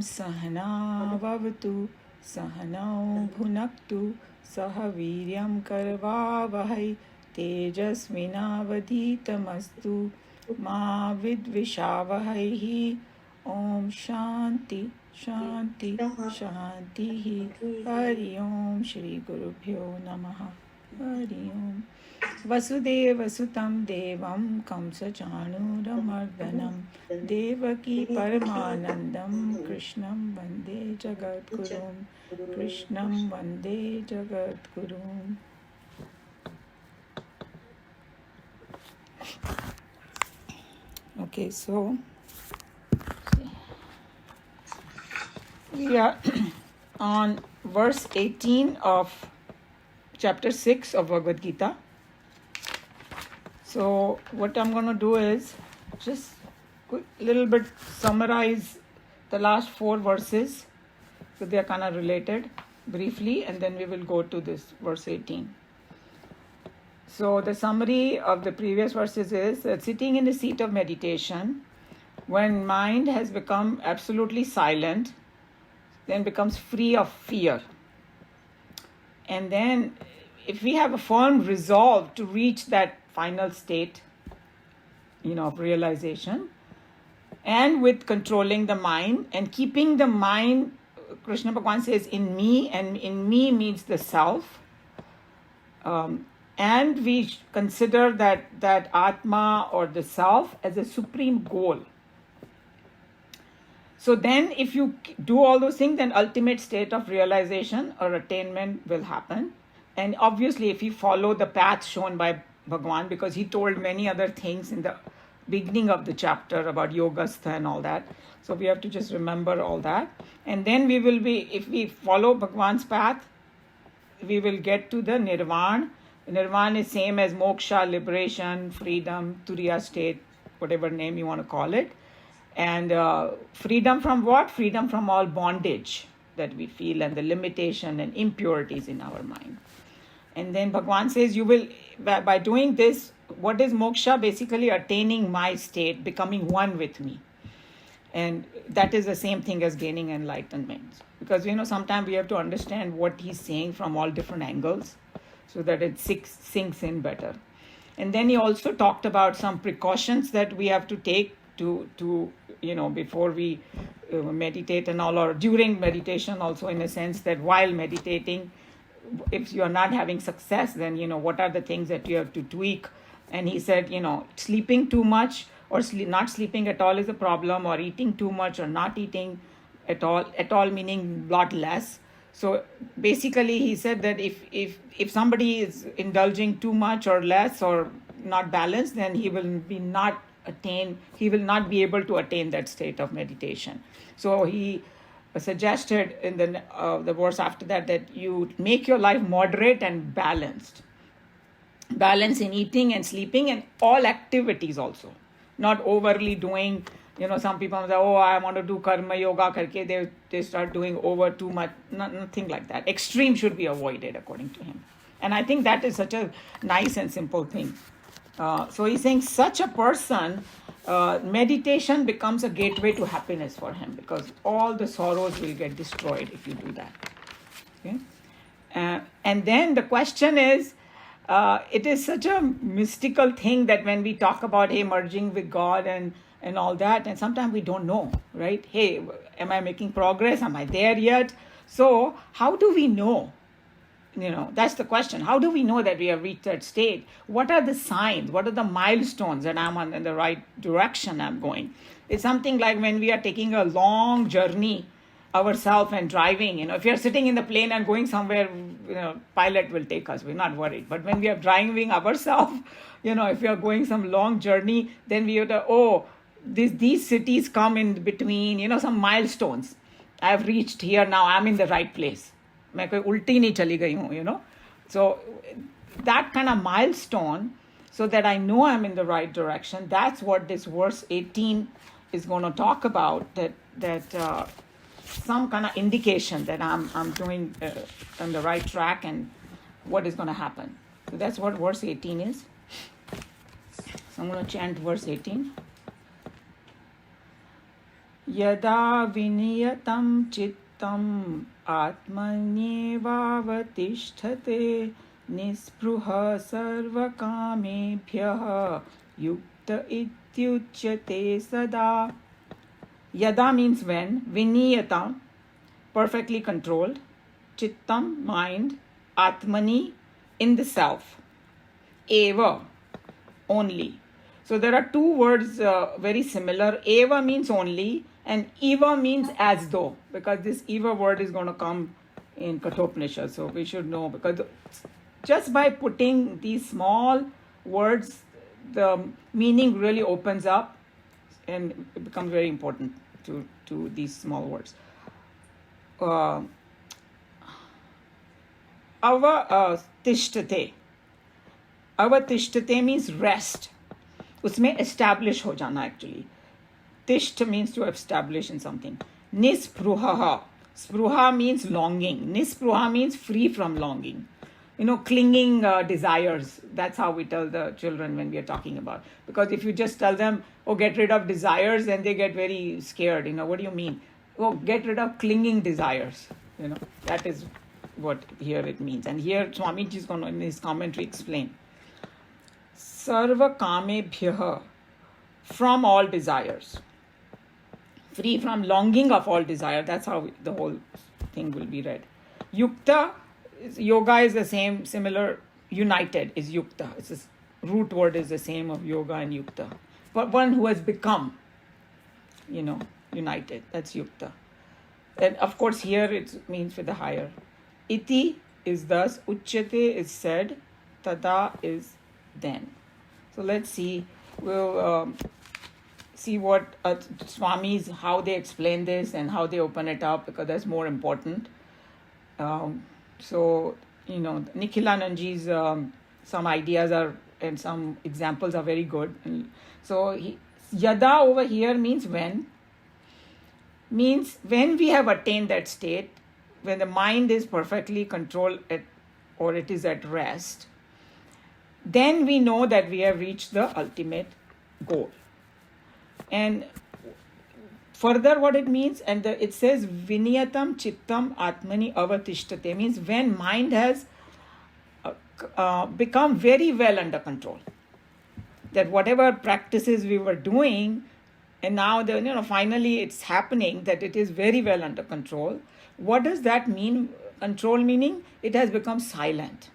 सहना भवतु सहनौ भुनक्तु सह वीर्यं करवावहै तेजस्विनावधीतमस्तु मा विद्विषावहैः ॐ शान्ति शान्ति शान्तिः हरि ओम श्री गुरुभ्यो नमः हरि ओम वसुदेवसुतं देवं कंसचाणूरमर्दनं देवकी परमानन्दं कृष्णं वन्दे जगद्गुरुं कृष्णं वन्दे जगद्गुरुम्. Okay, so we are on verse 18 of chapter 6 of Bhagavad Gita. So what I'm going to do is just a little bit summarize the last 4 verses, so they are kind of related briefly, and then we will go to this verse 18. So the summary of the previous verses is that sitting in the seat of meditation, when mind has become absolutely silent, then becomes free of fear. And then if we have a firm resolve to reach that final state, of realization, and with controlling the mind and keeping the mind, Krishna Bhagavan says, in me, and in me means the self. And we consider that Atma or the self as a supreme goal. So then if you do all those things, then ultimate state of realization or attainment will happen. And obviously if you follow the path shown by Bhagavan, because he told many other things in the beginning of the chapter about Yogastha and all that. So we have to just remember all that. And then we will be, if we follow Bhagavan's path, we will get to the Nirvana. Nirvana is same as moksha, liberation, freedom, turiya state, whatever name you want to call it. And freedom from what? Freedom from all bondage that we feel and the limitation and impurities in our mind. And then Bhagavan says, you will, by doing this, what is moksha? Basically attaining my state, becoming one with me. And that is the same thing as gaining enlightenment. Because, sometimes we have to understand what he's saying from all different angles, so that it sinks in better. And then he also talked about some precautions that we have to take to before we meditate and all, or during meditation also, in a sense that while meditating, if you are not having success, then, what are the things that you have to tweak? And he said, sleeping too much or not sleeping at all is a problem, or eating too much or not eating at all meaning lot less. So basically he said that if somebody is indulging too much or less or not balanced, then he will not be able to attain that state of meditation. So he suggested in the verse after that you make your life moderate and balanced. Balance in eating and sleeping and all activities also. Not overly doing, some people say, oh, I want to do karma yoga karke, they start doing over too much. Nothing like that. Extreme should be avoided according to him. And I think that is such a nice and simple thing. So he's saying such a person, meditation becomes a gateway to happiness for him, because all the sorrows will get destroyed if you do that. Okay? And then the question is, it is such a mystical thing that when we talk about, hey, merging with God and all that, and sometimes we don't know, right? Hey, am I making progress? Am I there yet? So how do we know? That's the question. How do we know that we have reached that state? What are the signs? What are the milestones that I'm in the right direction I'm going? It's something like when we are taking a long journey ourselves and driving, if you're sitting in the plane and going somewhere, pilot will take us, we're not worried. But when we are driving ourselves, if we are going some long journey, then we have to, these cities come in between, some milestones. I've reached here, now I'm in the right place. मैं कोई उल्टी नहीं चली गई हूँ, So that kind of milestone, so that I know I'm in the right direction, that's what this verse 18 is going to talk about, that some kind of indication that I'm doing on the right track and what is going to happen. So that's what verse 18 is. So I'm going to chant verse 18. यदा विनियतं चित्तम् आत्मन्येवावतिष्ठते निःस्पृहः सर्वकामेभ्यः युक्त इत्युच्यते सदा. Yada means when, viniyata, perfectly controlled, chittam, mind, atmani, in the self, eva, only. So there are two words very similar. Eva means only, and eva means as though, because this eva word is going to come in Kathopanishad. So we should know, because just by putting these small words, the meaning really opens up and it becomes very important to these small words. Avatishtate. Avatishtate means rest. Usme establish ho jana actually. Tisht means to establish in something. Nispruha. Spruha means longing. Nispruha means free from longing. Clinging desires. That's how we tell the children when we are talking about. Because if you just tell them, oh, get rid of desires, then they get very scared. What do you mean? Oh, get rid of clinging desires. That is what here it means. And here Swamiji is going to, in his commentary, explain. Sarva kamebhyaha, from all desires. Free from longing of all desire. That's how the whole thing will be read. Yukta, yoga is the same, similar, united is yukta. It's the root word is the same of yoga and yukta. But one who has become, united, that's yukta. And of course here it means for the higher. Iti is thus, uchyate is said, tada is then. So let's see, we'll see what Swamis, how they explain this and how they open it up, because that's more important. So, Nikhilananji's some ideas are and some examples are very good. And so, yada over here means when. Means when we have attained that state, when the mind is perfectly controlled or it is at rest, then we know that we have reached the ultimate goal. And further what it means, and it says viniyatam chittam atmani avatishtate, means when mind has become very well under control. That whatever practices we were doing, and now finally it's happening that it is very well under control. What does that mean? Control meaning it has become silent.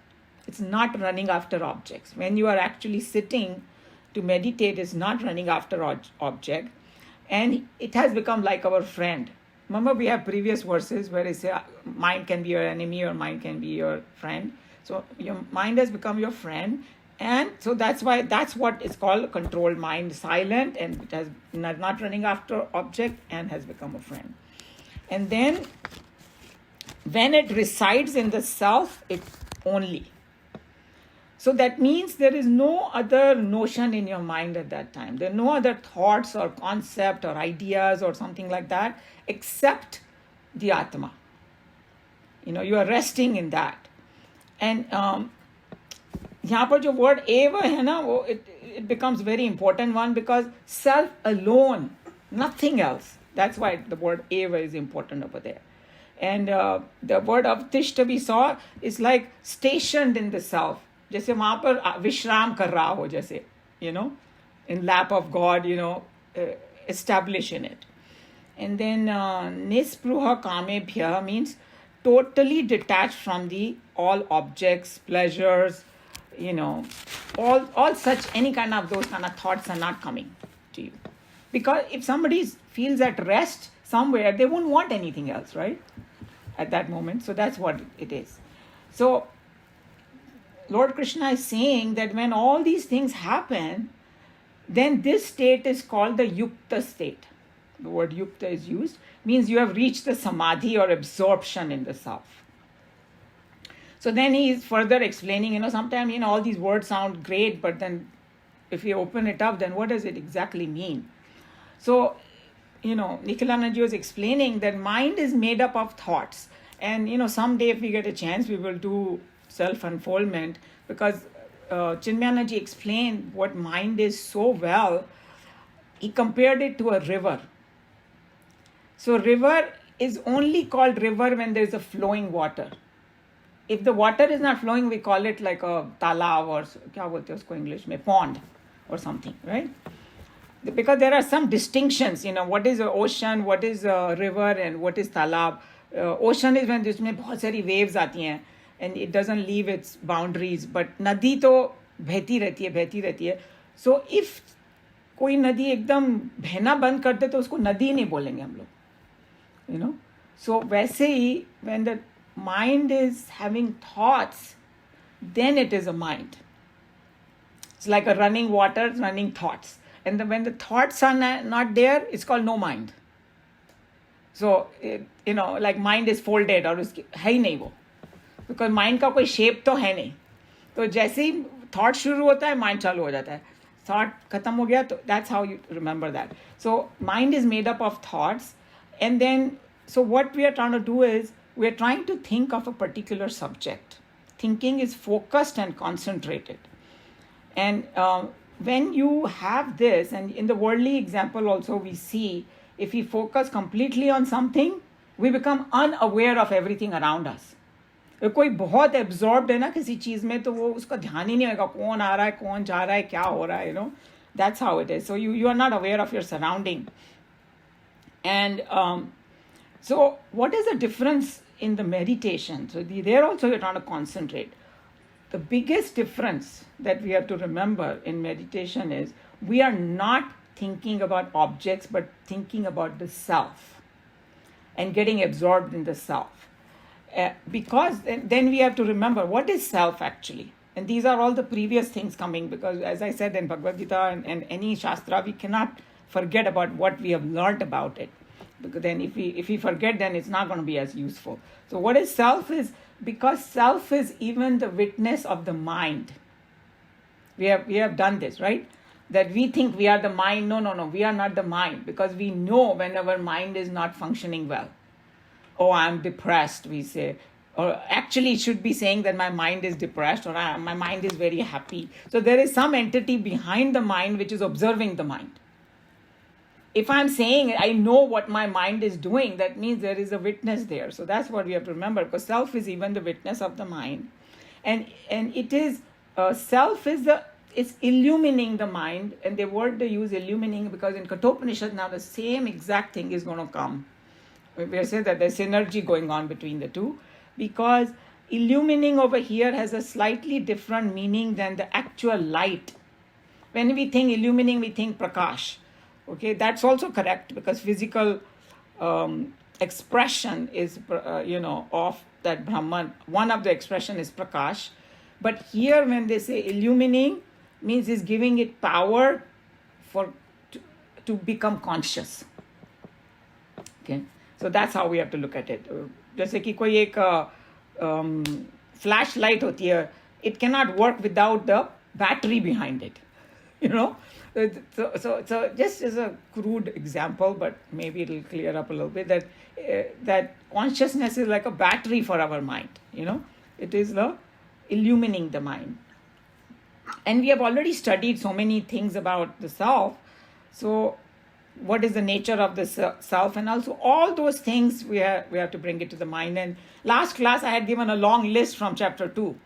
It's not running after objects. When you are actually sitting to meditate, it's not running after object. And it has become like our friend. Remember, we have previous verses where it says mind can be your enemy or mind can be your friend. So your mind has become your friend. And so that's what is called controlled mind, silent, and it has not running after object and has become a friend. And then when it resides in the self, it only. So that means there is no other notion in your mind at that time. There are no other thoughts or concept or ideas or something like that except the Atma. You are resting in that. And यहाँ पर जो word eva है ना, it becomes very important one, because self alone, nothing else. That's why the word eva is important over there. And the word avtishta we saw is like stationed in the self. जैसे वहाँ पर विश्राम कर रहा हो, जैसे, in lap of God, establish in it. And then nispruha kamebhya means totally detached from the all objects, pleasures, all such, any kind of those kind of thoughts are not coming to you. Because if somebody feels at rest somewhere, they won't want anything else, right? At that moment. So that's what it is. So Lord Krishna is saying that when all these things happen, then this state is called the yukta state. The word yukta is used, means you have reached the samadhi or absorption in the self. So then he is further explaining, sometimes, all these words sound great, but then if you open it up, then what does it exactly mean? So, Nikhilananji was explaining that mind is made up of thoughts. And, someday if we get a chance, we will do self-unfoldment, because Chinmanaji explained what mind is so well. He compared it to a river. So river is only called river when there is a flowing water. If the water is not flowing, we call it like a talab or क्या बोलते हैं उसको English में pond or something, right? Because there are some distinctions, what is an ocean, what is a river, and what is talab. Ocean is when जिसमें बहुत सारी waves आती हैं and it doesn't leave its boundaries, but नदी तो बहती रहती है. So if कोई नदी एकदम बहना बंद कर दे तो उसको नदी नहीं बोलेंगे हम लोग, So वैसे ही when the mind is having thoughts, then it is a mind. It's like a running water, running thoughts. And when the thoughts are not there, it's called no mind. So, like mind is folded or है ही नहीं वो. Because mind का कोई shape तो है नहीं. तो जैसे ही thought शुरू होता है, mind चालू हो जाता है. Thought खत्म हो गया, तो that's how you remember that. So, mind is made up of thoughts. And then, so what we are trying to do is, we are trying to think of a particular subject. Thinking is focused and concentrated. And when you have this, and in the worldly example also we see, if we focus completely on something, we become unaware of everything around us. कोई बहुत absorbed है ना किसी चीज़ में, तो वो उसका ध्यान ही नहीं होगा कौन आ रहा है, कौन जा रहा है, क्या हो रहा है, That's how it is. So you are not aware of your surrounding. And so what is the difference in the meditation? So there also you're trying to concentrate. The biggest difference that we have to remember in meditation is we are not thinking about objects, but thinking about the self and getting absorbed in the self. Because then we have to remember what is self actually. And these are all the previous things coming, because as I said in Bhagavad Gita and any Shastra, we cannot forget about what we have learned about it. Because then if we forget, then it's not going to be as useful. So what is self is, because self is even the witness of the mind. We have done this, right? That we think we are the mind. No, we are not the mind, because we know when our mind is not functioning well. Oh, I'm depressed, we say. Or actually it should be saying that my mind is depressed, or my mind is very happy. So there is some entity behind the mind which is observing the mind. If I'm saying I know what my mind is doing, that means there is a witness there. So that's what we have to remember, because self is even the witness of the mind. And it is, self is it's illumining the mind. And the word they use, illumining, because in Kathopanishad now the same exact thing is going to come. We say that there's synergy going on between the two, because illumining over here has a slightly different meaning than the actual light. When we think illumining, we think prakash. Okay, that's also correct, because physical expression is, of that Brahman. One of the expression is prakash. But here when they say illumining, means is giving it power to become conscious. Okay, so that's how we have to look at it. जैसे कि कोई एक flashlight होती है, it cannot work without the battery behind it. So just as a crude example, but maybe it'll clear up a little bit, that consciousness is like a battery for our mind. It is the illumining the mind. And we have already studied so many things about the self. So what is the nature of the self, and also all those things we have to bring it to the mind. And last class I had given a long list from chapter 2.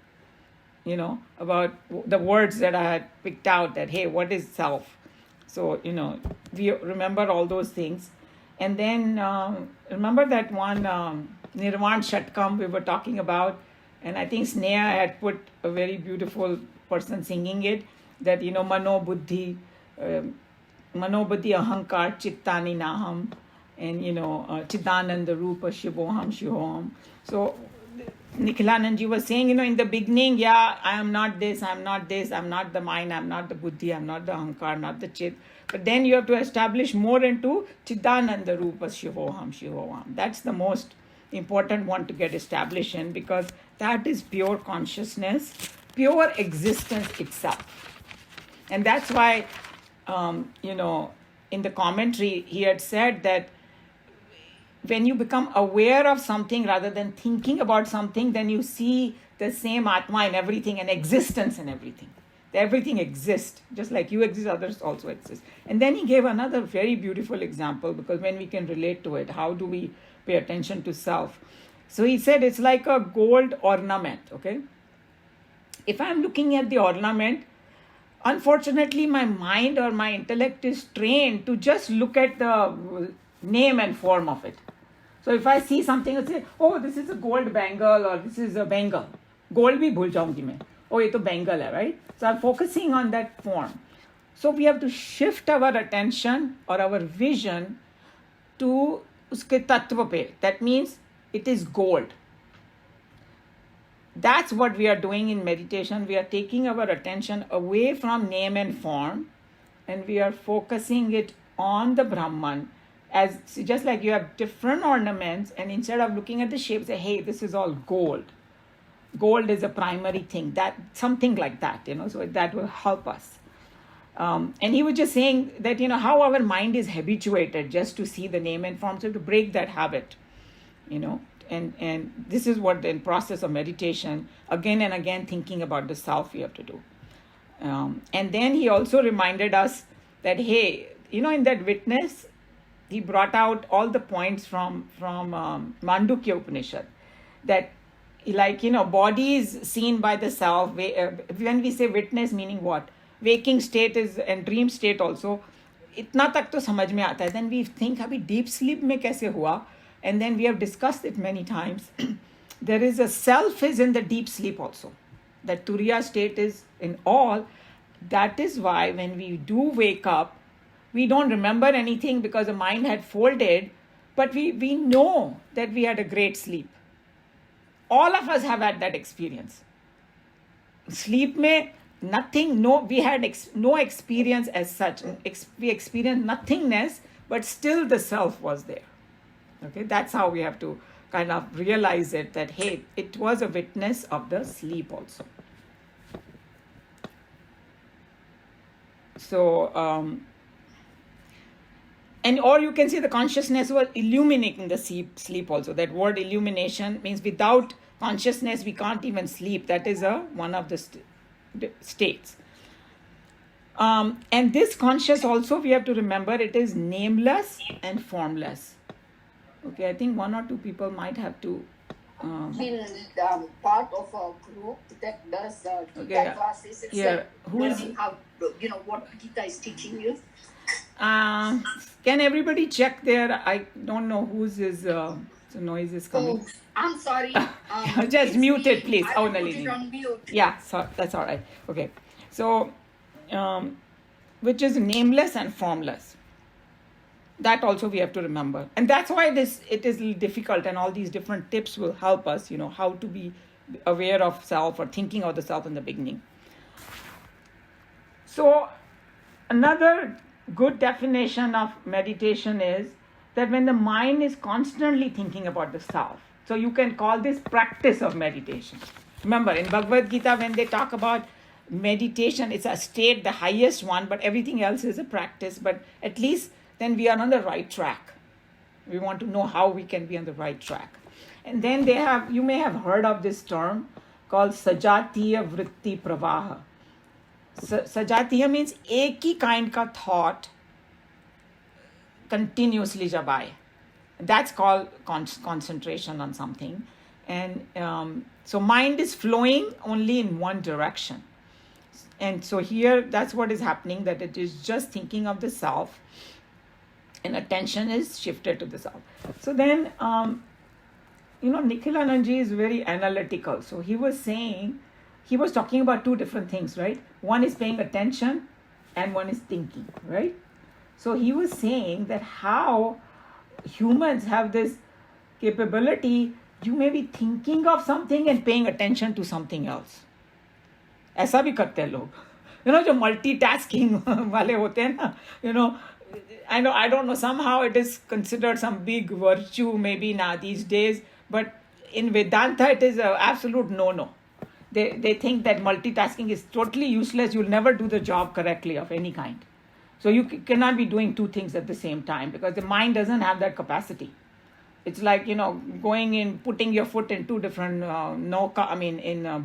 About the words that I had picked out, that, hey, what is self? So, we remember all those things. And then remember that one Nirvan Shatkam we were talking about, and I think Sneha had put a very beautiful person singing it, that, Mano Buddhi Ahankar Chittani Naham, and, Chidananda Rupa Shivoham. So, Nikhilanandji was saying, in the beginning, I am not this, I'm not the mind, I'm not the buddhi, I'm not the ahankar, not the chit. But then you have to establish more into Chidananda Rupa Shivoham. That's the most important one to get established in, because that is pure consciousness, pure existence itself. And that's why, in the commentary, he had said that when you become aware of something rather than thinking about something, then you see the same Atma in everything and existence in everything. Everything exists. Just like you exist, others also exist. And then he gave another very beautiful example, because when we can relate to it, how do we pay attention to self? So he said it's like a gold ornament, okay? If I'm looking at the ornament, unfortunately, my mind or my intellect is trained to just look at the name and form of it. So if I see something, I say, oh, this is a gold bangle, or this is a bangle. Gold bhi bhul jaungi main. Oh, ye to bangle hai, right? So I'm focusing on that form. So we have to shift our attention or our vision to uske tattva pe. That means it is gold. That's what we are doing in meditation. We are taking our attention away from name and form, and we are focusing it on the Brahman. As just like you have different ornaments, and instead of looking at the shape, say, hey, this is all gold. Gold is a primary thing. That something like that, so that will help us. And he was just saying that, how our mind is habituated just to see the name and form, so to break that habit, and this is what in process of meditation, again and again thinking about the self we have to do. And then he also reminded us that, hey, in that witness, he brought out all the points from Mandukya Upanishad, that body is seen by the self. When we say witness, meaning what? Waking state is, and dream state also. इतना तक तो समझ में आता है. Then we think, अभी deep sleep में कैसे हुआ? And then we have discussed it many times. There is a self is in the deep sleep also. That Turiya state is in all. That is why when we do wake up, we don't remember anything because the mind had folded, but we know that we had a great sleep. All of us have had that experience. Sleep mein nothing, we had no experience as such. We experienced nothingness, but still the self was there. Okay, that's how we have to kind of realize it, that, hey, it was a witness of the sleep also. So, and or you can say the consciousness was illuminating the sleep also. That word illumination means without consciousness we can't even sleep. That is one of the states. And this conscious also, we have to remember, it is nameless and formless. Okay, I think one or two people might have to been part of a group that does Geeta classes. It's yeah. learning how, what Geeta is teaching you. Can everybody check there? I don't know whose is the noise is coming. Oh, I'm sorry. Just mute it, please. I put Nalini. it on mute. Yeah, so that's all right. Okay, so which is nameless and formless. That also we have to remember, and that's why it is a little difficult. And all these different tips will help us, how to be aware of self or thinking of the self in the beginning. So another good definition of meditation is that when the mind is constantly thinking about the self, so you can call this practice of meditation. Remember, in Bhagavad Gita, when they talk about meditation, it's a state, the highest one, but everything else is a practice. But at least then we are on the right track. We want to know how we can be on the right track. And then you may have heard of this term called Sajatiya Vritti Pravaha. Sajatiya means एक ही kind का thought continuously jab aaye. That's called concentration on something. And so mind is flowing only in one direction. And so here, that's what is happening, that it is just thinking of the self, and attention is shifted to the self. So then, Nikhil Anandji is very analytical. So he was talking about two different things, right? One is paying attention and one is thinking, right? So he was saying that how humans have this capability, you may be thinking of something and paying attention to something else. ऐसा भी करते हैं लोग, जो multitasking वाले होते हैं ना, I don't know, somehow it is considered some big virtue maybe now these days, but in Vedanta it is an absolute no-no. They think that multitasking is totally useless. You'll never do the job correctly of any kind. So you cannot be doing two things at the same time, because the mind doesn't have that capacity. It's like, going in, putting your foot in two different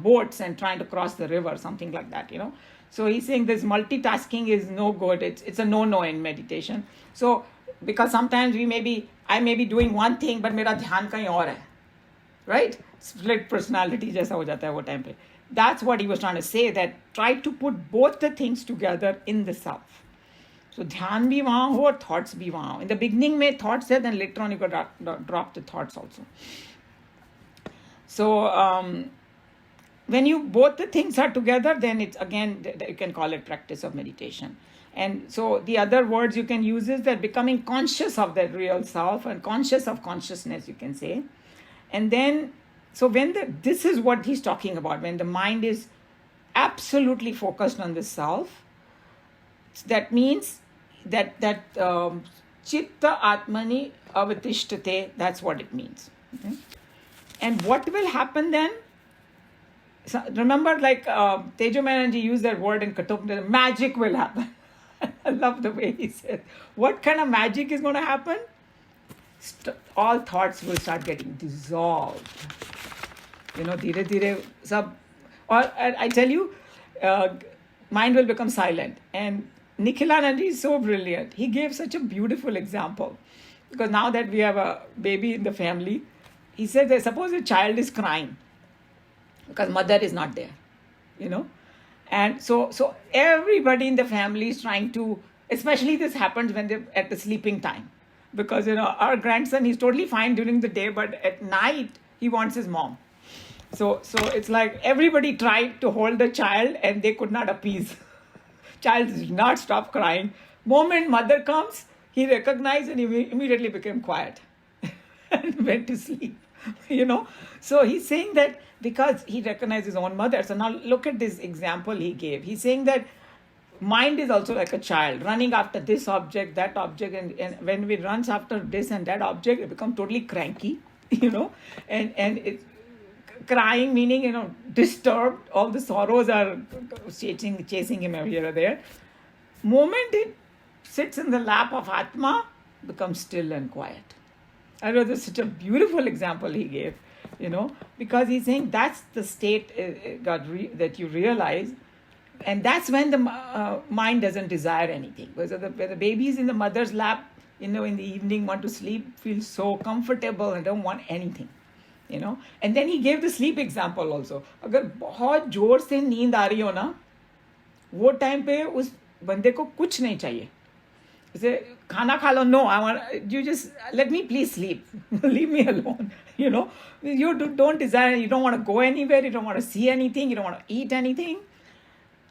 boats and trying to cross the river, something like that, So he's saying this multitasking is no good. It's a no in meditation. So because sometimes I may be doing one thing, but मेरा ध्यान कहीं और है, right? Split personality जैसा हो जाता है वो time पे. That's what he was trying to say, that try to put both the things together in the self. So ध्यान भी वहाँ हो और thoughts भी वहाँ हो. In the beginning में thoughts है, then later on you got drop the thoughts also. So when you both the things are together, then it's again, you can call it practice of meditation. And so the other words you can use is that becoming conscious of that real self and conscious of consciousness, you can say. And then, so this is what he's talking about, when the mind is absolutely focused on the self, that means that chitta atmani avatishtate, that's what it means. Okay? And what will happen then? So remember, like Tejo Menon used that word in Katupna, magic will happen. I love the way he said. What kind of magic is going to happen? All thoughts will start getting dissolved. Dhire dhire sab. Or I tell you, mind will become silent. And Nikhilanand is so brilliant. He gave such a beautiful example. Because now that we have a baby in the family, he said that suppose a child is crying because mother is not there, and so everybody in the family is trying to, especially this happens when they're at the sleeping time, because our grandson, he's totally fine during the day, but at night he wants his mom. So it's like everybody tried to hold the child and they could not appease. Child did not stop crying. Moment mother comes, he recognized and he immediately became quiet and went to sleep. So he's saying that because he recognized his own mother. So now look at this example he gave. He's saying that mind is also like a child running after this object, that object, and when it runs after this and that object, it becomes totally cranky, and it's crying, meaning disturbed. All the sorrows are chasing him here or there. Moment it sits in the lap of Atma, becomes still and quiet. I know this is such a beautiful example he gave, because he's saying that's the state that you realize, and that's when the mind doesn't desire anything. Because when the baby is in the mother's lap, in the evening, want to sleep, feels so comfortable and don't want anything, And then he gave the sleep example also. अगर बहुत जोर से नींद आ रही हो ना, वो time पे उस बंदे को कुछ नहीं चाहिए. Say, khana kha lo, no, you just let me please sleep. Leave me alone. You don't desire, you don't want to go anywhere, you don't want to see anything, you don't want to eat anything.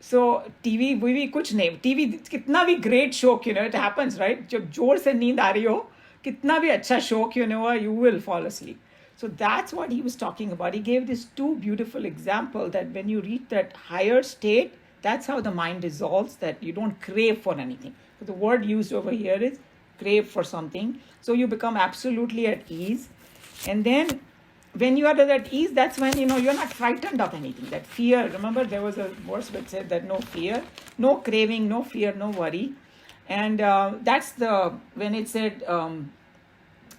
So TV kuch nahi. TV kitna bhi great show, it happens, right? जब जोर से नींद आ रही हो, कितना भी अच्छा show, you will fall asleep. So that's what he was talking about. He gave this two beautiful examples that when you reach that higher state, that's how the mind dissolves, that you don't crave for anything. So the word used over here is crave for something. So you become absolutely at ease. And then when you are at ease, that's when, you're not frightened of anything. That fear, remember there was a verse which said that no fear, no craving, no fear, no worry. And that's when it said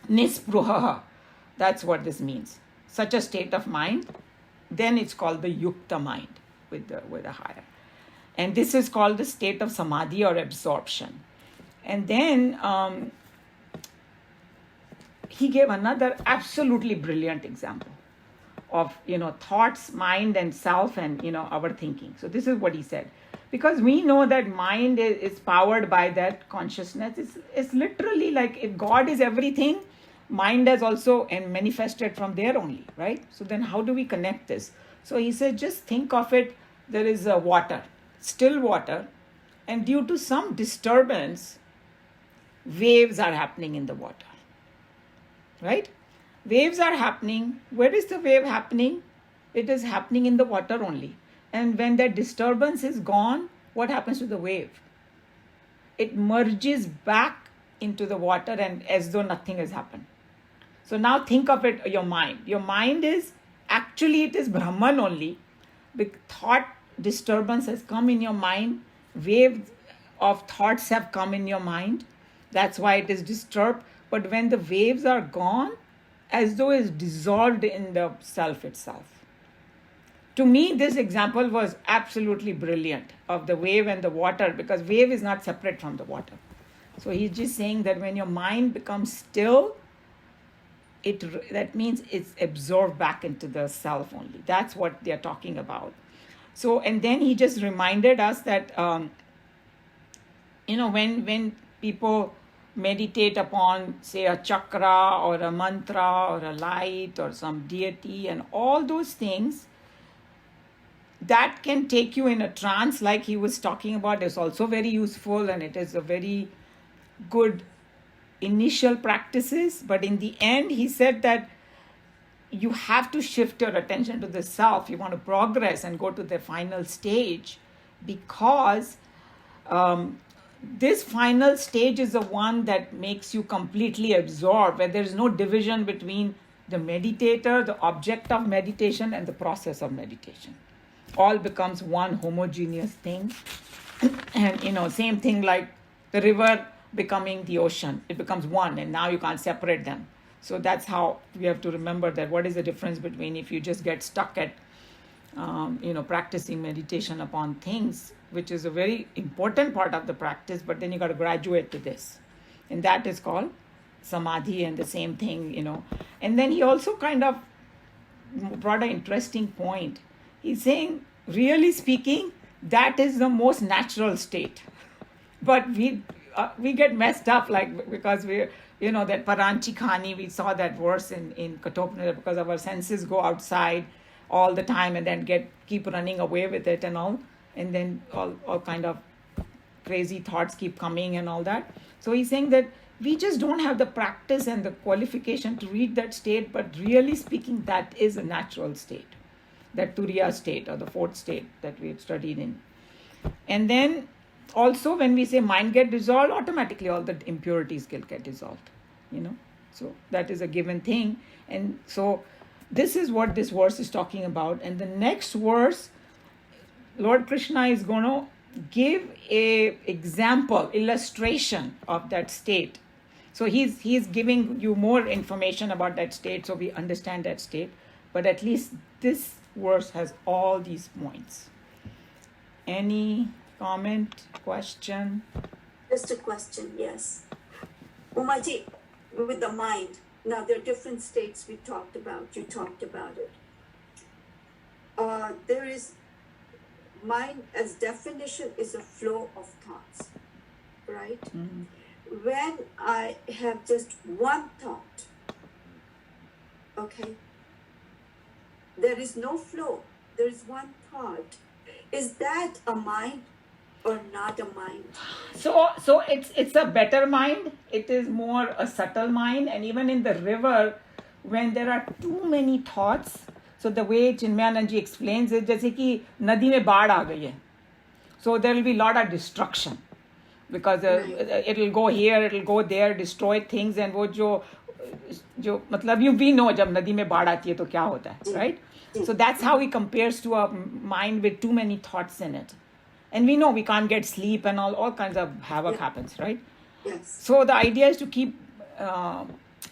nispruha, that's what this means. Such a state of mind, then it's called the yukta mind with a higher. And this is called the state of samadhi or absorption. And then he gave another absolutely brilliant example of, thoughts, mind, and self, and, our thinking. So this is what he said. Because we know that mind is powered by that consciousness. It's literally like if God is everything, mind has also manifested from there only, right? So then how do we connect this? So he said, just think of it, there is water. Still water, and due to some disturbance, waves are happening in the water, right? Waves are happening. Where is the wave happening? It is happening in the water only. And when that disturbance is gone, what happens to the wave? It merges back into the water and as though nothing has happened. So now think of it, your mind. Your mind is, actually it is Brahman only. The thought disturbance has come in your mind, waves of thoughts have come in your mind, that's why it is disturbed. But when the waves are gone, as though it's dissolved in the self itself. to me, this example was absolutely brilliant of the wave and the water, because wave is not separate from the water. So he's just saying that when your mind becomes still, that means it's absorbed back into the self only. That's what they're talking about. So, and then he just reminded us that, when people meditate upon, say, a chakra or a mantra or a light or some deity and all those things, that can take you in a trance, like he was talking about. Is also very useful, and it is a very good initial practices. But in the end, he said that you have to shift your attention to the self. You want to progress and go to the final stage, because this final stage is the one that makes you completely absorbed, where there is no division between the meditator, the object of meditation, and the process of meditation. All becomes one homogeneous thing. And same thing like the river becoming the ocean. It becomes one, and now you can't separate them. So that's how we have to remember that what is the difference between if you just get stuck at practicing meditation upon things, which is a very important part of the practice, but then you got to graduate to this, and that is called samadhi. And the same thing. And then he also kind of brought an interesting point. He's saying, really speaking, that is the most natural state, but we get messed up, like, because we that Paranchi Khani, we saw that verse in Katopniषद, because our senses go outside all the time and then keep running away with it and all, and then all kind of crazy thoughts keep coming and all that. So he's saying that we just don't have the practice and the qualification to reach that state, but really speaking, that is a natural state, that Turiya state, or the fourth state that we had studied in. And then also when we say mind get dissolved, automatically all the impurities get dissolved. So that is a given thing. And so this is what this verse is talking about. And the next verse, Lord Krishna is going to give a example, illustration of that state. So he's giving you more information about that state, so we understand that state. But at least this verse has all these points. Any comment, question? Just a question, yes. Umaji, with the mind, now there are different states you talked about it. There is, mind as definition is a flow of thoughts, right? Mm-hmm. When I have just one thought, okay, there is no flow, there is one thought. Is that a mind or not a mind? So it's a better mind. It is more a subtle mind. And even in the river, when there are too many thoughts, so the way Chinmayanand ji explains it, जैसे कि नदी में बाढ़ आ गई है, so there will be a lot of destruction, because it will go here, it will go there, destroy things. And वो जो मतलब we know जब नदी में बाढ़ आती है तो क्या होता है, right? So that's how he compares to a mind with too many thoughts in it. And we know we can't get sleep, and all kinds of havoc happens, right? Yes. So the idea is to keep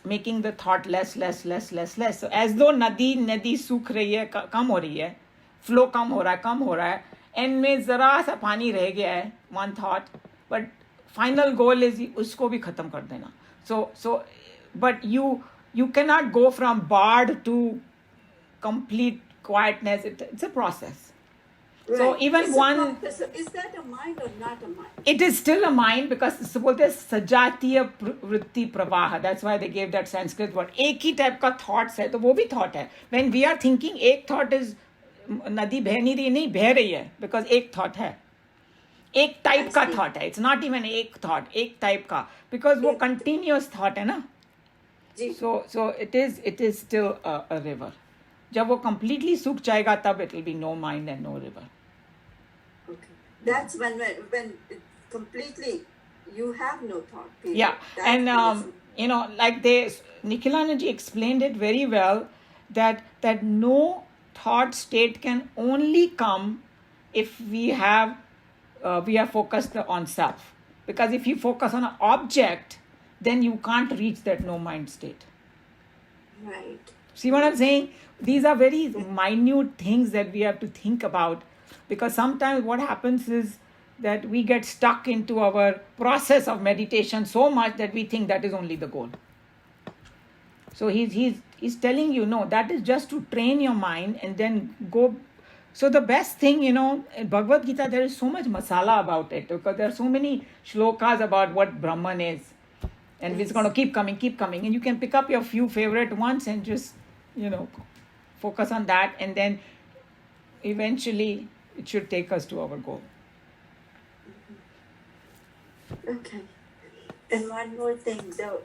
making the thought less. So as though नदी सूख रही है, कम हो रही है, flow कम हो रहा है, end में जरा सा पानी रह गया है, one thought, but final goal is उसको भी खत्म कर देना. So but you cannot go from barred to complete quietness. It's a process. Right. So even one, is that a mind or not a mind? it is still a mind, because बोलते हैं सजातीय वृत्ति प्रवाह. That's why they gave that Sanskrit word. एक ही type का thoughts है, तो वो भी thought है. When we are thinking, एक thought is नदी बह नहीं बह रही है, because एक thought है, एक type का thought है. It's not even एक thought, एक type का, because वो continuous thought है ना. So it is still a river. जब वो completely सूख जाएगा, तब it will be no mind and no river. Okay. That's when it completely you have no thought. Period. Yeah, That's and like Nikhilanand ji explained it very well, that no thought state can only come if we are focused on self. Because if you focus on an object, then you can't reach that no mind state. Right. See what I'm saying? These are very minute things that we have to think about, because sometimes what happens is that we get stuck into our process of meditation so much that we think that is only the goal. So he's telling you, no, that is just to train your mind and then go. So the best thing, in Bhagavad Gita, there is so much masala about it, because there are so many shlokas about what Brahman is. And it's going to keep coming. And you can pick up your few favorite ones and just, focus on that. And then eventually it should take us to our goal. Okay. And one more thing, though,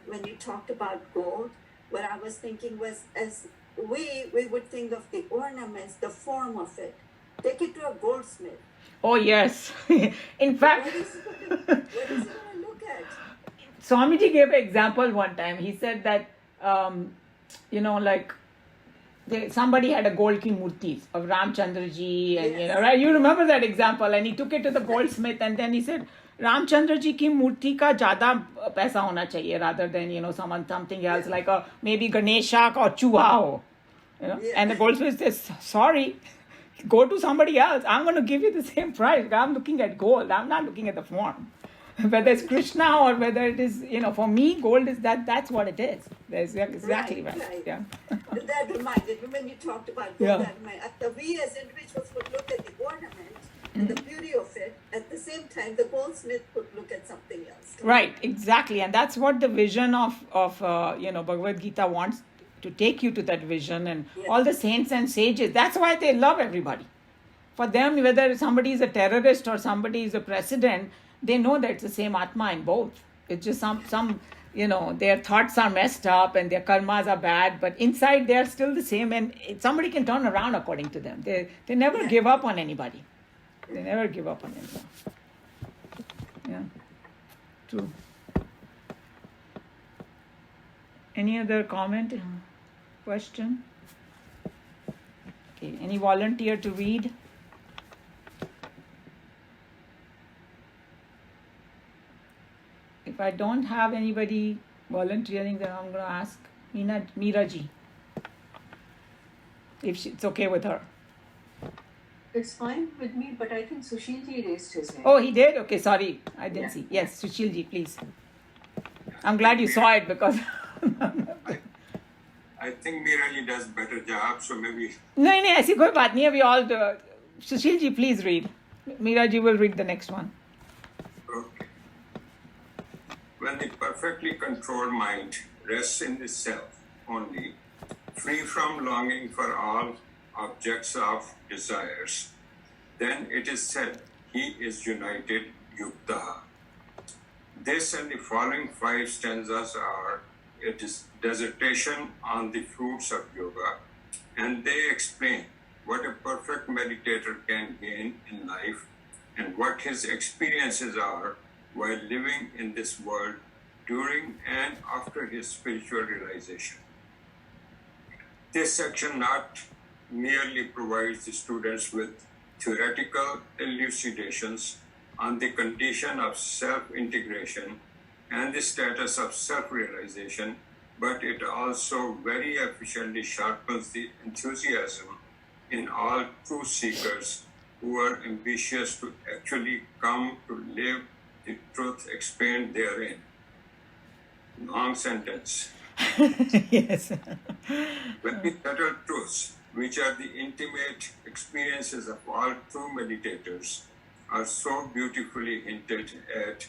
when you talked about gold, what I was thinking was, as we would think of the ornaments, the form of it. Take it to a goldsmith. Oh, yes. In fact, What is he going to look at? Swamiji gave an example one time. He said that, somebody had a gold ki murtis of Ramchandraji, and Yes. right? You remember that example? And he took it to the goldsmith, and then he said, Ramchandraji ki murti ka jada paisa hona chahiye, rather than something else, like maybe Ganesha or Chuha ho. Yeah. And the goldsmith says, sorry, go to somebody else. I'm going to give you the same price. I'm looking at gold. I'm not looking at the form. Whether it's Krishna or whether it is, for me, gold is that's what it is. That's exactly right. Yeah. That reminded me when you talked about gold. Yeah. That we as individuals would look at the ornament and the beauty of it. At the same time, the goldsmith could look at something else. Right, exactly. And that's what the vision of Bhagavad Gita wants to take you to, that vision. And all the saints and sages, that's why they love everybody. For them, whether somebody is a terrorist or somebody is a president, they know that it's the same Atma in both. It's just some their thoughts are messed up and their karmas are bad, but inside they are still the same, and somebody can turn around according to them. They never give up on anybody. They never give up on anyone. Yeah, true. Any other comment? Question? Okay, any volunteer to read? If I don't have anybody volunteering, then I'm going to ask Meera ji, if it's okay with her. It's fine with me, but I think Sushil ji raised his hand. Oh, he did? Okay, sorry. I didn't see. Yes, Sushil ji, please. I'm glad you saw it, because... I think Meera ji does better job, so maybe... No, ऐसी कोई बात नहीं है. We all do. Sushil ji, please read. Meera ji will read the next one. Okay. When the perfectly controlled mind rests in the self only, free from longing for all objects of desires, then it is said he is united yukta. This and the following 5 stanzas are a dissertation on the fruits of yoga, and they explain what a perfect meditator can gain in life and what his experiences are while living in this world during and after his spiritual realization. This section not merely provides the students with theoretical elucidations on the condition of self-integration and the status of self-realization, but it also very efficiently sharpens the enthusiasm in all true seekers who are ambitious to actually come to live the truth explained therein. Long sentence. Yes. Very subtle truths, which are the intimate experiences of all true meditators, are so beautifully hinted at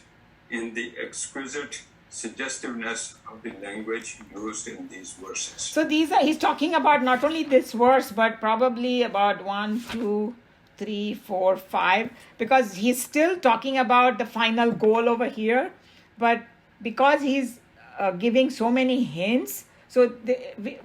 in the exquisite suggestiveness of the language used in these verses. So he's talking about not only this verse, but probably about 1, 2, 3, 4, 5, because he's still talking about the final goal over here. But because he's giving so many hints, so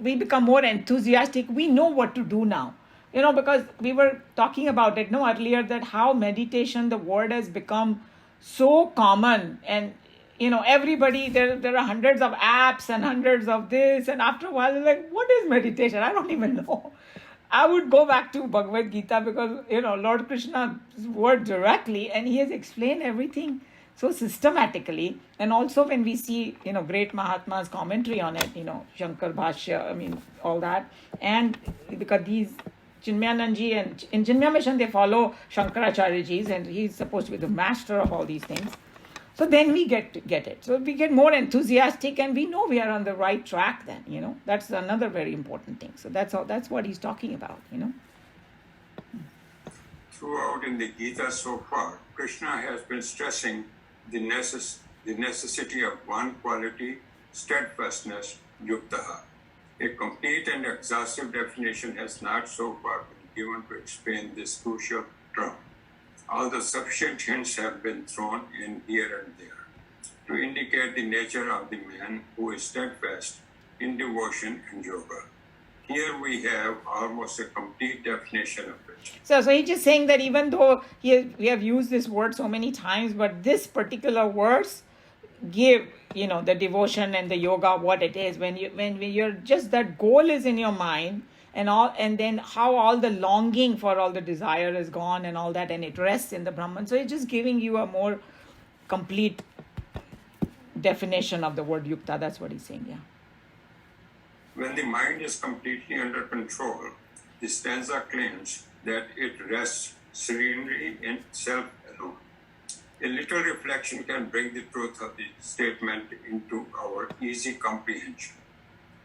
we become more enthusiastic. We know what to do now. Because we were talking about it earlier, that how meditation, the word has become so common, and everybody, there are hundreds of apps and hundreds of this, and after a while they're like, what is meditation? I don't even know. I would go back to Bhagavad Gita, because Lord Krishna's word directly, and he has explained everything so systematically. And also when we see, great Mahatma's commentary on it, Shankar Bhashya, all that. And because these Chinmayananji, and in Chinmaya Mission, they follow Shankaracharya Ji's, and he's supposed to be the master of all these things. So then we get it. So we get more enthusiastic, and we know we are on the right track then, That's another very important thing. So that's what he's talking about, Throughout in the Gita so far, Krishna has been stressing the necessity of one quality, steadfastness, yuktaha. A complete and exhaustive definition has not so far been given to explain this crucial term, although sufficient hints have been thrown in here and there to indicate the nature of the man who is steadfast in devotion and yoga. Here we have almost a complete definition of it. So he's just saying that even though we have used this word so many times, but this particular verse give the devotion and the yoga what it is when you're just that goal is in your mind and then how all the longing for all the desire is gone and all that, and it rests in the Brahman. So it's just giving you a more complete definition of the word yukta. That's what he's saying. Yeah. When the mind is completely under control, the stanza claims that it rests serenely in self alone. A little reflection can bring the truth of the statement into our easy comprehension.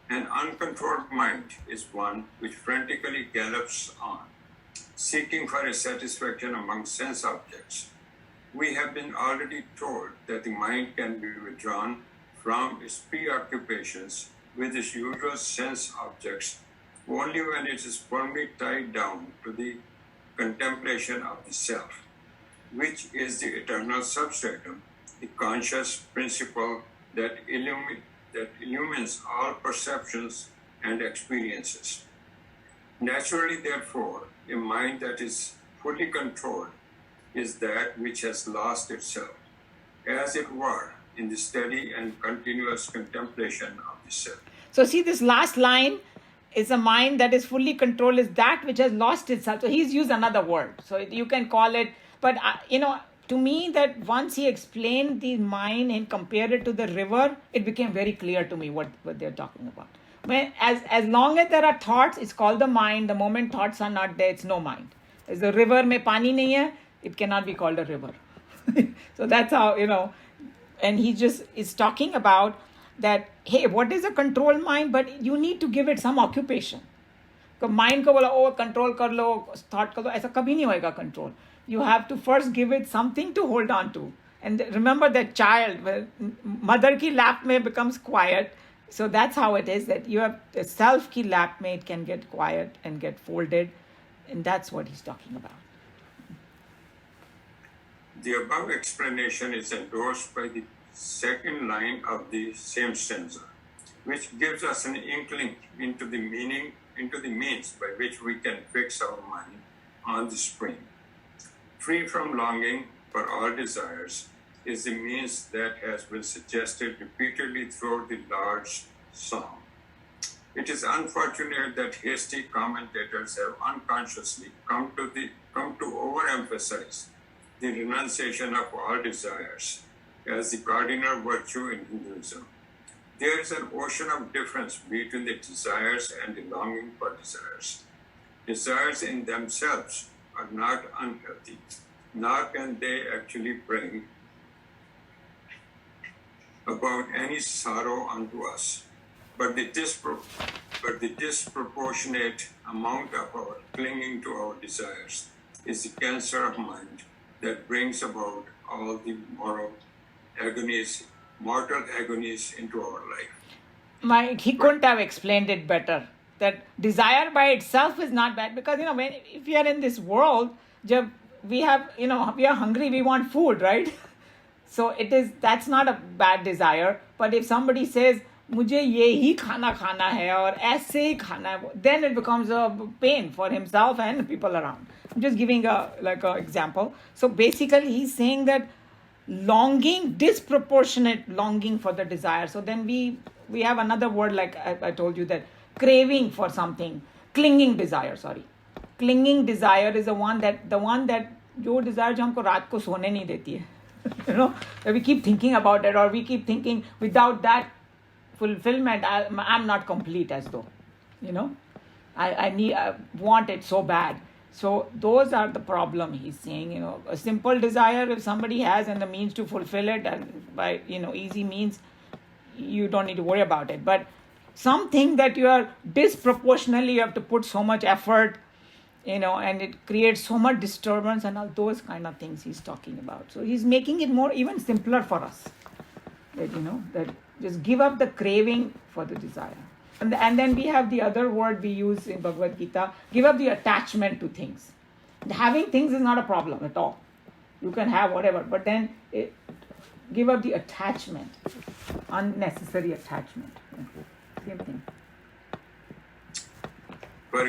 An uncontrolled mind is one which frantically gallops on, seeking for a satisfaction among sense objects. We have been already told that the mind can be withdrawn from its preoccupations with its usual sense objects only when it is firmly tied down to the contemplation of the self, which is the eternal substratum, the conscious principle that illumines all perceptions and experiences. Naturally, therefore, a mind that is fully controlled is that which has lost itself, as it were, in the steady and continuous contemplation of the self. So see, this last line is a mind that is fully controlled, is that which has lost itself. So he's used another word. So you can call it, but to me, that once he explained the mind and compared it to the river, it became very clear to me what they're talking about. As long as there are thoughts, it's called the mind. The moment thoughts are not there, it's no mind. As the river mein pani nahi hai, it cannot be called a river. So that's how, and he just is talking about that, hey, what is a controlled mind? But you need to give it some occupation. तो mind को बोला control कर लो, thought कर लो, ऐसा कभी नहीं होएगा control. You have to first give it something to hold on to. And remember that child, mother ki lap mein becomes quiet. So that's how it is, that you have the self ki lap mein, it can get quiet and get folded. And that's what he's talking about. The above explanation is endorsed by the second line of the same stanza, which gives us an inkling into the means by which we can fix our mind on the spring. Free from longing for all desires is the means that has been suggested repeatedly throughout the large song. It is unfortunate that hasty commentators have unconsciously come to overemphasize the renunciation of all desires as the cardinal virtue in Hinduism. There is an ocean of difference between the desires and the longing for desires. Desires in themselves are not unhealthy, nor can they actually bring about any sorrow unto us. But the disproportionate amount of our clinging to our desires is the cancer of mind that brings about all the mortal agonies into our life. He couldn't have explained it better. That desire by itself is not bad, because if we are in this world, we are hungry, we want food, right? So that's not a bad desire. But if somebody says, मुझे ये ही खाना है और ऐसे ही खाना है, then it becomes a pain for himself and people around. I'm just giving a example. So basically he's saying that disproportionate longing for the desire. So then we have another word, like I told you, that craving for something, clinging desire is the one that जो desire जो हमको रात को सोने नहीं देती है. That we keep thinking about it, or we keep thinking without that fulfillment, I'm not complete, as though, I want it so bad. So those are the problem he's saying. A simple desire, if somebody has and the means to fulfill it, and by easy means, you don't need to worry about it. But something that you are disproportionately, you have to put so much effort, and it creates so much disturbance, and all those kind of things he's talking about. So he's making it more even simpler for us. That just give up the craving for the desire. And then we have the other word we use in Bhagavad Gita, give up the attachment to things. Having things is not a problem at all. You can have whatever, but then give up the attachment, unnecessary attachment. Same thing. For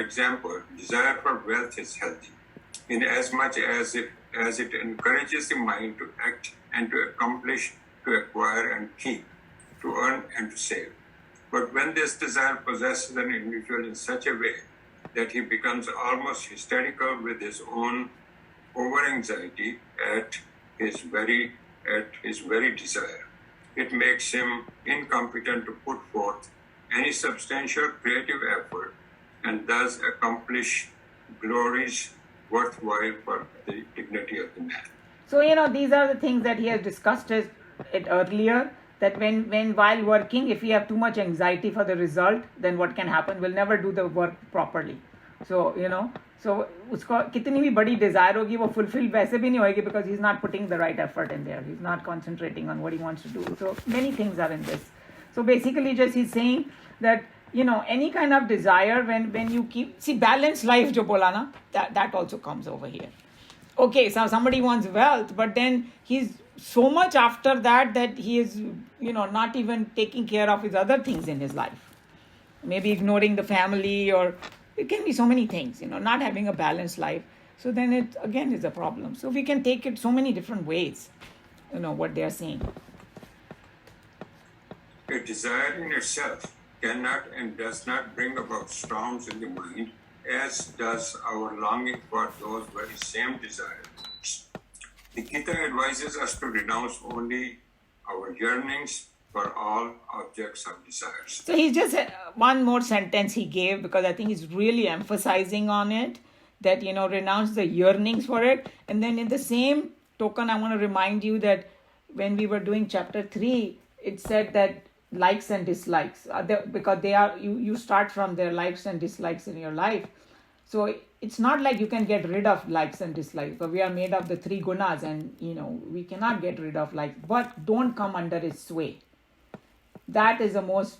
example, desire for wealth is healthy, in as much as it encourages the mind to act and to accomplish, to acquire and keep, to earn and to save. But when this desire possesses an individual in such a way that he becomes almost hysterical with his own over-anxiety at his very desire, it makes him incompetent to put forth any substantial creative effort and thus accomplish glories worthwhile for the dignity of the man. So, these are the things that he has discussed it earlier, that when while working, if we have too much anxiety for the result, then what can happen? We'll never do the work properly. So, so उसको कितनी भी बड़ी desire होगी, वो fulfill वैसे भी नहीं होगी, because he's not putting the right effort in there. He's not concentrating on what he wants to do. So many things are in this. So basically just he's saying that, any kind of desire, when you see balanced life jo bola na, that also comes over here. Okay, so somebody wants wealth, but then he's so much after that he is, not even taking care of his other things in his life. Maybe ignoring the family, or it can be so many things, not having a balanced life. So then it again is a problem. So we can take it so many different ways, what they are saying. A desire in itself cannot and does not bring about storms in the mind, as does our longing for those very same desires. The Gita advises us to renounce only our yearnings for all objects of desires. So he's just one more sentence he gave, because I think he's really emphasizing on it, that, renounce the yearnings for it. And then in the same token, I want to remind you that when we were doing chapter 3, it said that likes and dislikes, because they are, you start from their likes and dislikes in your life. So it's not like you can get rid of likes and dislikes, but we are made of the 3 gunas, and we cannot get rid of likes, but don't come under its sway. That is the most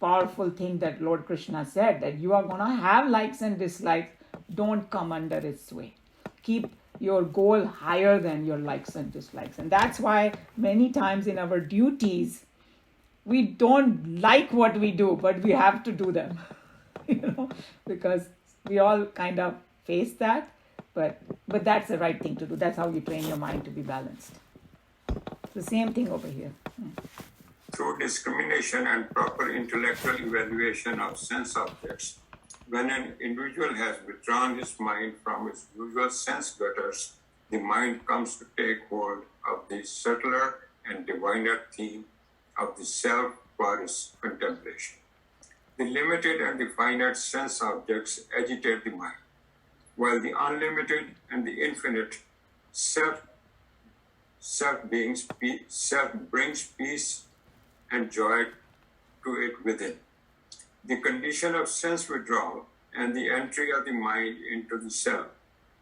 powerful thing that Lord Krishna said, that you are going to have likes and dislikes, don't come under its sway. Keep your goal higher than your likes and dislikes. And that's why many times in our duties, we don't like what we do, but we have to do them, because we all kind of face that, but that's the right thing to do. That's how you train your mind to be balanced. It's the same thing over here. Through discrimination and proper intellectual evaluation of sense objects, when an individual has withdrawn his mind from its usual sense gutters, the mind comes to take hold of the subtler and diviner theme of the self for its contemplation. The limited and the finite sense objects agitate the mind, while the unlimited and the infinite self brings peace and joy to it within. The condition of sense withdrawal and the entry of the mind into the self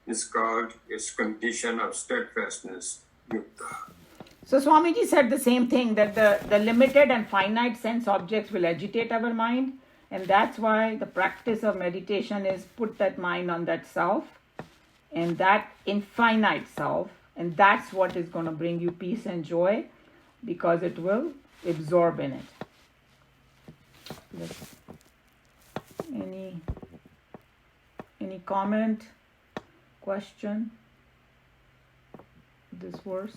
is called its condition of steadfastness, yukta. So Swamiji said the same thing, that the limited and finite sense objects will agitate our mind, and that's why the practice of meditation is put that mind on that self, and that infinite self, and that's what is going to bring you peace and joy, because it will absorb in it. Any comment, question, this verse?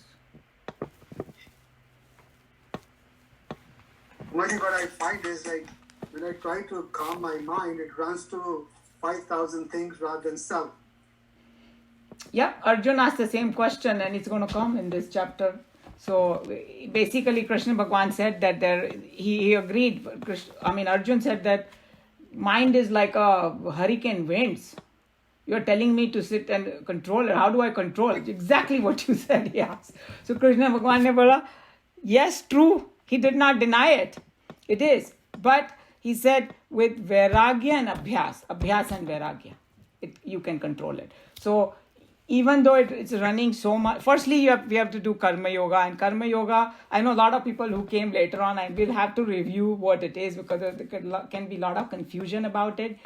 What I find is, like, when I try to calm my mind, it runs to 5,000 things rather than self. Yeah, Arjun asked the same question, and it's going to come in this chapter. So basically, Krishna Bhagwan said that he agreed. Arjun said that mind is like a hurricane winds. You're telling me to sit and control it. How do I control it? Exactly what you said, he asked. So Krishna Bhagwan ne bola, yes, true. He did not deny it. It is. But he said with vairagya and abhyas and vairagya, you can control it. So even though it's running so much, firstly we have to do karma yoga, and karma yoga, I know a lot of people who came later on, I will have to review what it is because there can be a lot of confusion about it.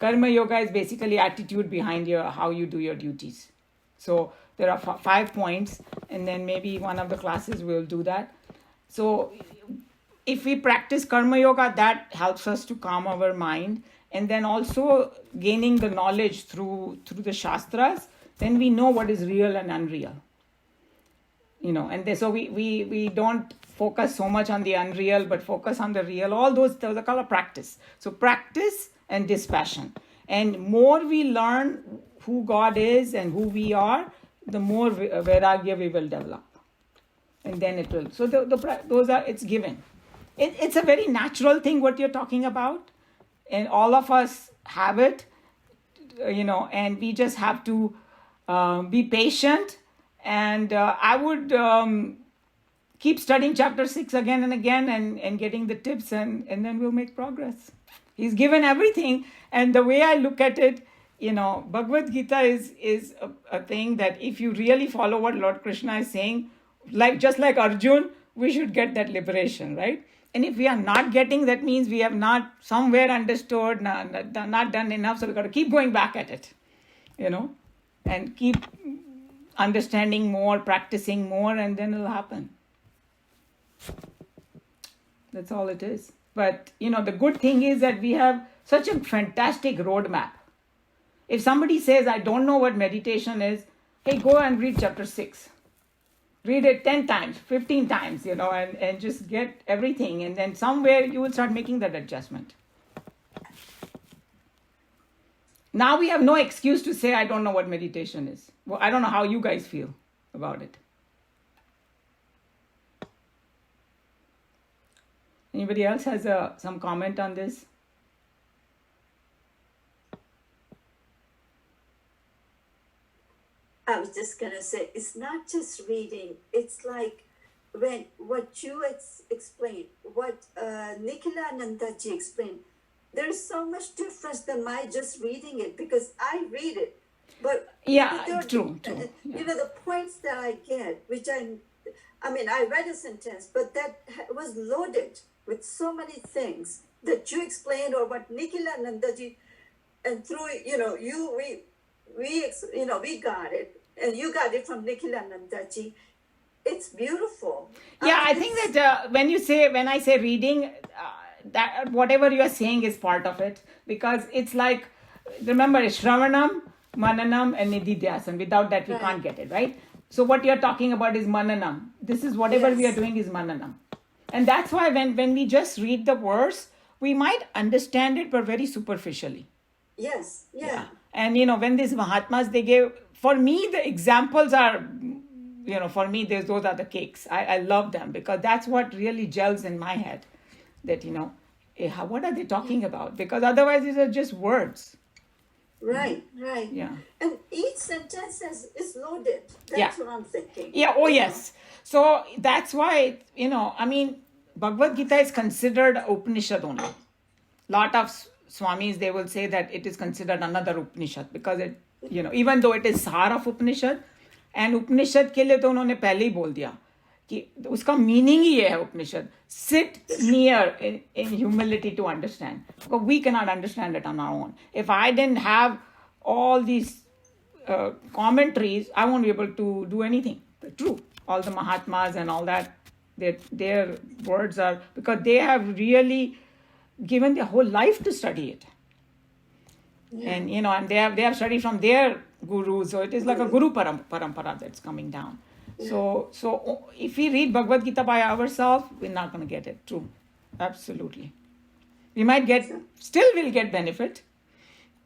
Karma yoga is basically attitude behind how you do your duties. So there are 5 points, and then maybe one of the classes will do that. So if we practice karma yoga, that helps us to calm our mind, and then also gaining the knowledge through the shastras, then we know what is real and unreal. So we don't focus so much on the unreal, but focus on the real. All those are called practice. So practice and dispassion. And more we learn who God is and who we are, the more vairagya we will develop. And then it will. So those are, it's given. It's a very natural thing what you're talking about. And all of us have it, and we just have to be patient. And I would keep studying chapter 6 again and again and getting the tips, and then we'll make progress. He's given everything. And the way I look at it, Bhagavad Gita is a thing that if you really follow what Lord Krishna is saying, just like Arjun, we should get that liberation, right? And if we are not getting, that means we have not somewhere understood, not done enough. So we've got to keep going back at it, and keep understanding more, practicing more, and then it'll happen. That's all it is. But, the good thing is that we have such a fantastic roadmap. If somebody says, I don't know what meditation is, hey, go and read chapter 6. Read it 10 times, 15 times, and just get everything. And then somewhere you will start making that adjustment. Now we have no excuse to say, I don't know what meditation is. Well, I don't know how you guys feel about it. Anybody else has some comment on this? I was just going to say, it's not just reading. It's like what you explained, what Nikhilanandaji explained, there's so much difference than my just reading it, because I read it. But yeah, true. The points that I get, which I read a sentence, but that was loaded with so many things that you explained, or what Nikhilanandaji, and through we got it, and you got it from Nikhilanandaji. It's beautiful. Yeah, I think that when I say reading, that whatever you are saying is part of it, because it's like, remember, Shravanam, Mananam, and Nididhyasana. Without that, we can't get it, right? So what you're talking about is Mananam. This is whatever we are doing is Mananam. And that's why when we just read the verse, we might understand it, but very superficially. Yes, yeah. And, when these Mahatmas, they gave, for me, the examples are, for me, those are the cakes. I love them, because that's what really gels in my head. That, what are they talking about? Because otherwise, these are just words. Right. Yeah. And each sentence is loaded. That's what I'm thinking. Yeah, yes. So that's why, Bhagavad Gita is considered Upanishad only. Lot of Swamis, they will say that it is considered another Upanishad, because it, even though it is Sar of Upanishad, and Upanishad के लिए तो उन्होंने पहले ही बोल दिया कि उसका meaning ही ये है Upanishad. Sit near in humility to understand. Because we cannot understand it on our own. If I didn't have all these commentaries, I won't be able to do anything. True. All the Mahatmas and all that, their words are, because they have really given their whole life to study it. Yeah. And, and they have studied from their gurus. So it is like a guru parampara that's coming down. Yeah. So if we read Bhagavad Gita by ourselves, we're not going to get it. True. Absolutely. We might we'll get benefit.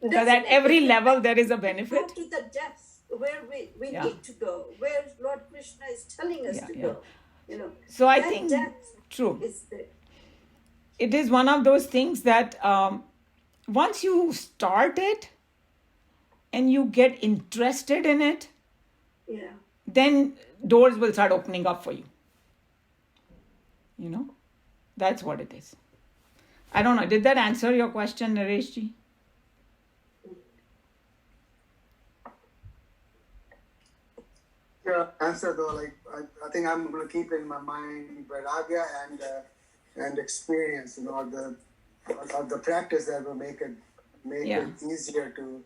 Because at every level there is a benefit. Go to the depths. where we Yeah. need to go, where Lord Krishna is telling us Yeah, to yeah. go. You know, So I that think, depth true. is there. It is one of those things that once you start it and you get interested in it, Yeah. then doors will start opening up for you. You know, that's what it is. I don't know. Did that answer your question, Nareshji? Yeah, answer though, like I think I'm gonna keep in my mind vairagya and experience, you know, or the practice that will make Yeah. it easier to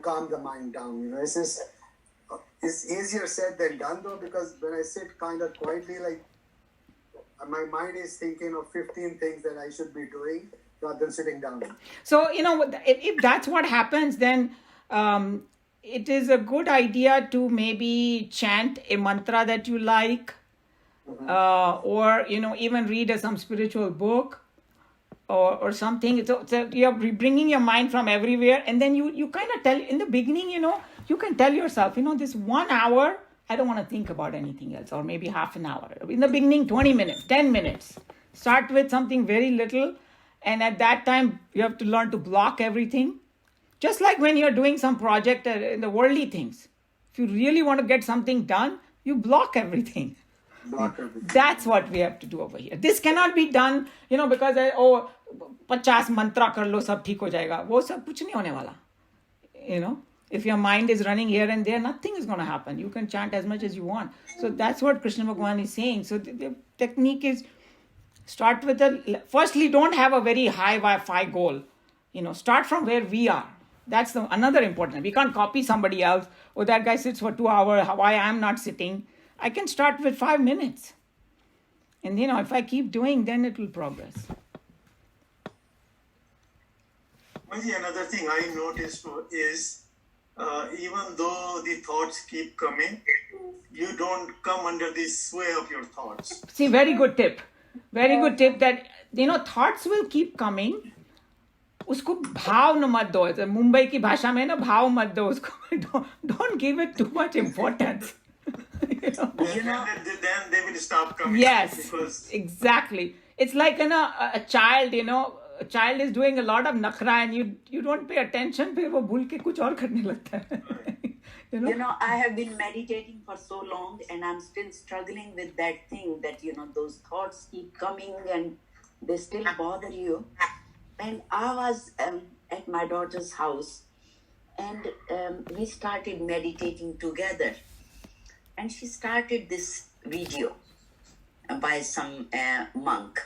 calm the mind down. You know, it's easier said than done though, because when I sit kind of quietly, like my mind is thinking of 15 things that I should be doing rather than sitting down. So, you know, if that's what happens, then it is a good idea to maybe chant a mantra that you like, or, you know, even read some spiritual book or something. So you're bringing your mind from everywhere. And then you kind of tell, in the beginning, you know, you can tell yourself, you know, this 1 hour, I don't want to think about anything else, or maybe half an hour. In the beginning, 20 minutes, 10 minutes. Start with something very little. And at that time, you have to learn to block everything. Just like when you're doing some project in the worldly things. If you really want to get something done, you block everything. Block everything. That's what we have to do over here. This cannot be done, you know, because 50 mantra kar lo, sab theek ho jayega. वो सब कुछ नहीं होने वाला. You know, if your mind is running here and there, nothing is going to happen. You can chant as much as you want. So that's what Krishna Bhagavan is saying. So the technique is, start with firstly, don't have a very high Wi-Fi goal. You know, start from where we are. That's another important. We can't copy somebody else. Oh, that guy sits for 2 hours. Why I'm not sitting? I can start with 5 minutes. And, you know, if I keep doing, then it will progress. Another thing I noticed is even though the thoughts keep coming, you don't come under the sway of your thoughts. See, very good tip. Very good tip that, you know, thoughts will keep coming. उसको भाव न मत दो. मुंबई की भाषा में ना भाव मत दो उसको. Don't give it too much importance. You know, then they will stop coming. Yes, Because exactly. It's like a child, you know, a child is doing a lot of nakhra and you don't pay attention, फिर वो भूल के कुछ और करने लगता है. You know, I have been meditating for so long and I'm still struggling with that thing that, you know, those thoughts keep coming and they still bother you. And I was at my daughter's house and we started meditating together. And she started this video by some monk.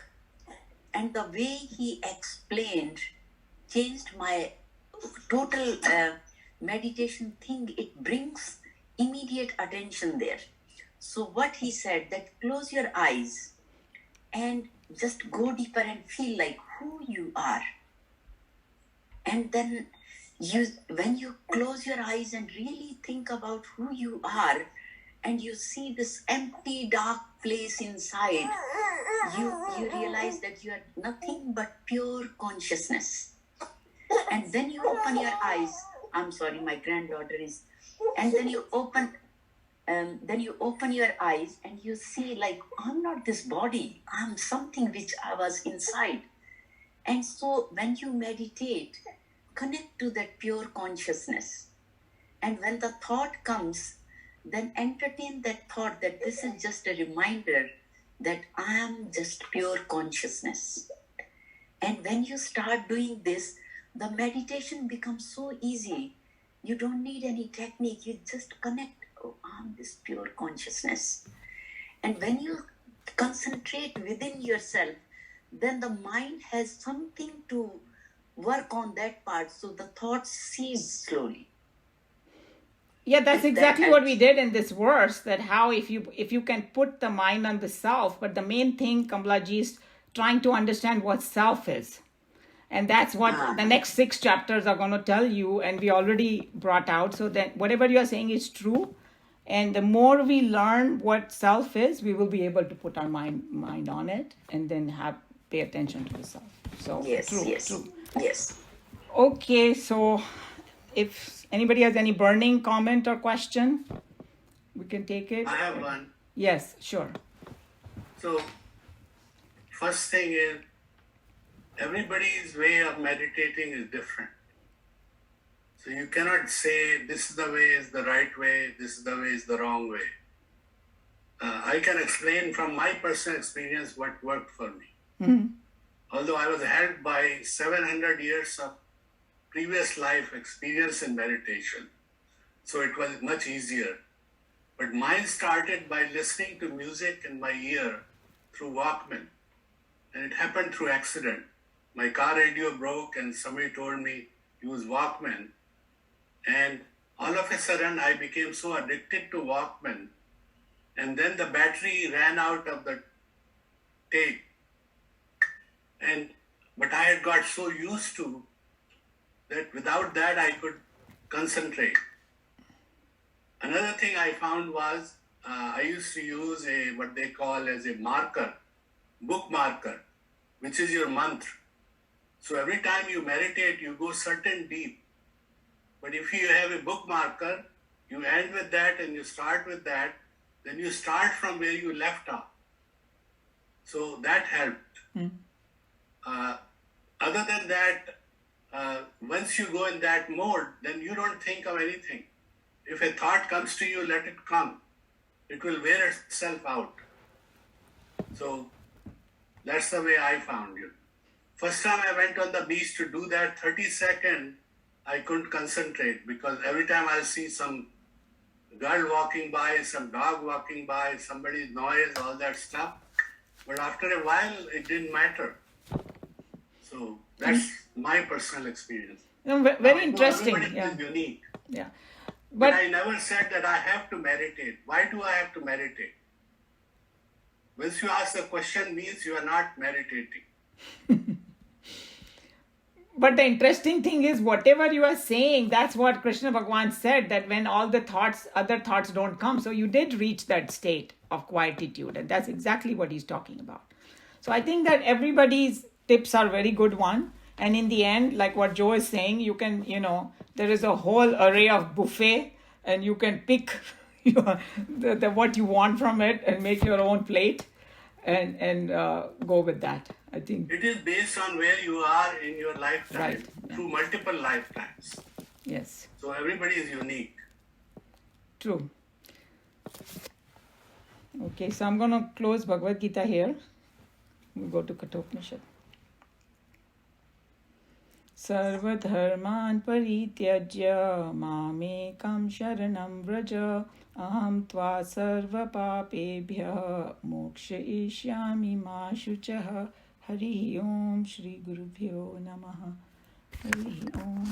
And the way he explained changed my total meditation thing. It brings immediate attention there. So what he said, that close your eyes and just go deeper and feel like who you are. And then when you close your eyes and really think about who you are, and you see this empty, dark place inside, you realize that you are nothing but pure consciousness. And then you open your eyes. I'm sorry, my granddaughter is. And then you open your eyes and you see, like, I'm not this body. I'm something which I was inside. And so when you meditate, connect to that pure consciousness. And when the thought comes, then entertain that thought that this is just a reminder that I am just pure consciousness. And when you start doing this, the meditation becomes so easy. You don't need any technique. You just connect. Oh, I'm this pure consciousness. And when you concentrate within yourself, then the mind has something to work on that part. So the thoughts cease slowly. Yeah, that's exactly what we did in this verse, that how if you can put the mind on the self, but the main thing, Kamalaji, is trying to understand what self is. And that's what the next 6 chapters are going to tell you, and we already brought out. So that whatever you are saying is true. And the more we learn what self is, we will be able to put our mind on it and then pay attention to the self. So yes, true, yes, true. yes. Okay, so if anybody has any burning comment or question, we can take it. I have one. Yes, sure. So, first thing is, everybody's way of meditating is different. So you cannot say this is the way is the right way, this is the way is the wrong way. I can explain from my personal experience what worked for me. Mm-hmm. Although I was helped by 700 years of previous life experience in meditation, so it was much easier. But mine started by listening to music in my ear through Walkman, and it happened through accident. My car radio broke and somebody told me use Walkman, and all of a sudden I became so addicted to Walkman, and then the battery ran out of the tape, but I had got so used to that without that I could concentrate. Another thing I found was I used to use what they call as a marker, book marker, which is your mantra. So every time you meditate, you go certain deep. But if you have a book marker, you end with that and you start with that, then you start from where you left off. So that helped. Other than that, once you go in that mode, then you don't think of anything. If a thought comes to you, let it come. It will wear itself out. So that's the way I found it. First time I went on the beach to do that, 30 seconds, I couldn't concentrate because every time I'll see some girl walking by, some dog walking by, somebody's noise, all that stuff. But after a while, it didn't matter. So that's my personal experience. Very interesting. Everybody is unique. Yeah. But I never said that I have to meditate. Why do I have to meditate? Once you ask the question means you are not meditating. But the interesting thing is, whatever you are saying, that's what Krishna Bhagavan said, that when all the thoughts, other thoughts don't come. So you did reach that state of quietude. And that's exactly what he's talking about. So I think that everybody's tips are very good one. And in the end, like what Joe is saying, you can, there is a whole array of buffet and you can pick what you want from it and make your own plate and go with that. I think it is based on where you are in your lifetime, right, through multiple lifetimes. Yes. So everybody is unique. True. Okay, so I'm going to close Bhagavad Gita here. We'll go to Kathopanishad. सर्वधर्मान् परित्यज्य मामेकं शरणं व्रज अहं त्वा सर्वपापेभ्यः मोक्षयिष्यामि मा शुचः हरिः ओम श्री गुरुभ्यो नमः हरिः ओम